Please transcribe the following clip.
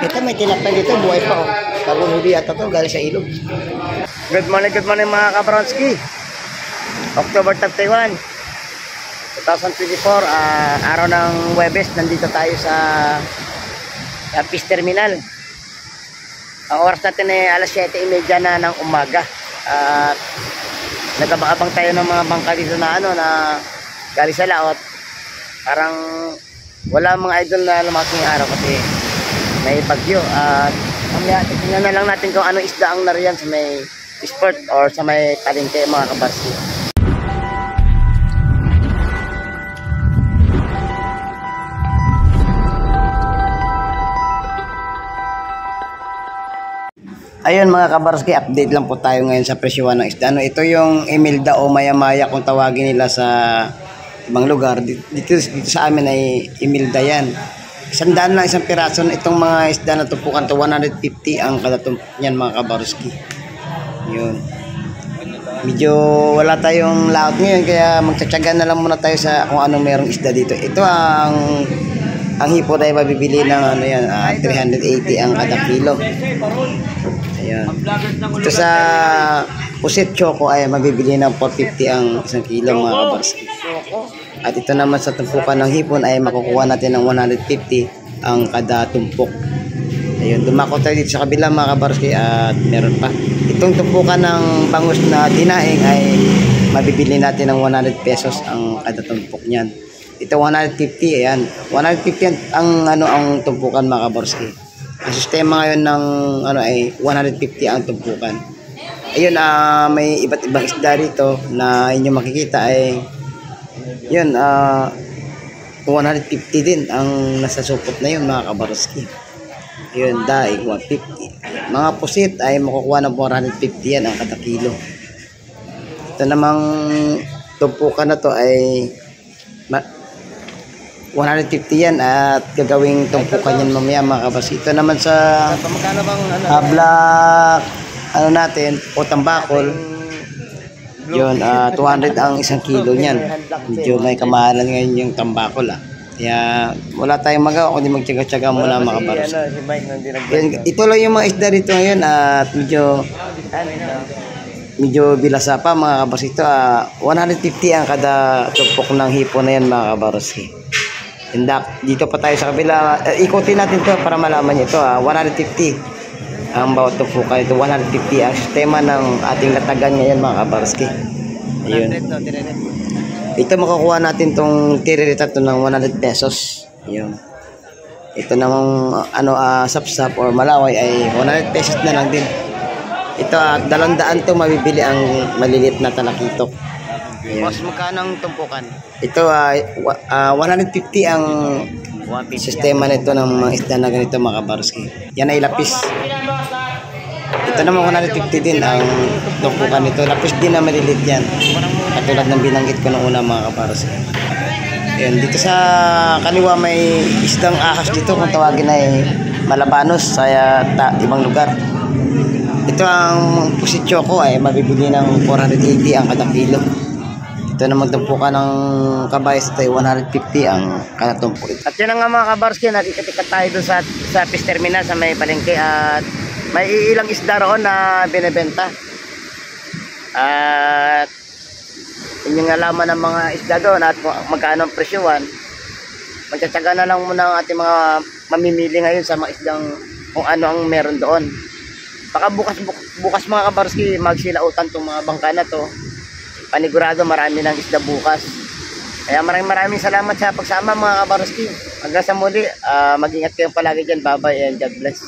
Ito may tilapay dito, buhay pa oh. Bagong huli ata to, galing sa ilog. Good morning mga kabronski. October 31, 2024, araw ng Huwebes. Nandito tayo sa Fish Terminal. Ang oras natin ay alas 7:30 na ng umaga. At nagabang-abang tayo ng mga bangka dito na na galing sa laot. Parang wala mga idol na lumaking araw kasi may bagyo. At mamaya tingnan na lang natin kung anong isda ang nariyan sa may sport or sa may palengke mga kabarsi. Ayun mga kabarski, update lang po tayo ngayon sa presyuhan ng isda. Ito yung Imelda o Maya-Maya kung tawagin nila sa ibang lugar. Dito sa amin ay Imelda yan. 100 lang isang piraso. Itong mga isda na tumpukan to 150 ang kada tumpok niyan mga kabarski. Yun. Medyo wala tayong laot ngayon kaya magtsatsaga na lang muna tayo sa kung anong merong isda dito. Ito ang hipon ay mabibili ng 380 ang kada kilo. Ayan. Ito sa pusit choco ay mabibili ng 450 ang isang kilo mga kabarski. At ito naman sa tumpukan ng hipon ay makukuha natin ng 150 ang kada tumpok. Ayun, dumako tayo dito sa kabila mga kabarski at meron pa. Itong tumpukan ng bangus na dinaing ay mabibili natin ng 100 pesos ang kada tumpok niyan. Ito 150, ayan. 150 ang tumpukan mga kabarski. Ang sistema ngayon ng ay 150 ang tumpukan. Ayun, may iba't ibang isda dito na inyo makikita ay yun, 150 din ang nasa supot na yun mga kabarski. Yun, daig 150. Mga pusit ay makukuha ng 450 yan ang kada kilo. Ito namang tumpukan na to ay 150 yan at gagawing tumpukan yan mamaya mga kabarski. Ito naman sa black natin o tambakol, yun 200 ang isang kilo niyan. Medyo may kamahalan ngayon yung tambakol kaya wala tayong magawa kundi magtyaga-tyaga muna mga kabarski. Ito lang yung mga isda rito ngayon at medyo bilasa pa mga kabarski. Ito 150 ang kada tumpok ng hipon na yan mga kabarski. Dito pa tayo sa kabila. Ikutin natin to para malaman nyo ito. 150 ang bawat tumpukan. Ito 150 ang sistema ng ating latagan ngayon mga kabarski. Ayun. Ito makukuha natin tong tiririta to ng 100 pesos. Ayun. Ito namang sapsap or malaway ay 100 pesos na lang din. Ito 200 to mabibili ang malilit na talakitok. Boss, magkano ang tumpukan? Ito 150 ang sistema nito ng mga isda na ganito mga kabarski. Yan ay lapis. Ito naman 150 din ang tumpukan nito. Lapis din na malilit yan. Katulad ng binanggit ko noong una mga kabarski. Yan, dito sa kaliwa may isdang ahas dito kung tawagin ay malabanos sa ibang lugar. Ito ang pusit choco ay mabibili ng 480 ang kada kilo. Ito na magtumpukan ng kabayas tayo 150 ang kada tumpok. At yun nga mga kabarski, nakikitikat tayo doon sa Fish Terminal sa may palengke at may ilang isda roon na binebenta. At yun yung alaman ng mga isda doon at magkano ang presyuhan. Magtsatsaga na lang muna ang ating mga mamimili ngayon sa mga isdang kung ano ang meron doon. Baka bukas mga kabarski magsilautan itong mga bangka na to. Panigurado marami ng isda bukas. Kaya maraming salamat sa pagsama mga kabarski. Hanggang sa muli, mag-ingat kayong palagi dyan. Bye bye and God bless.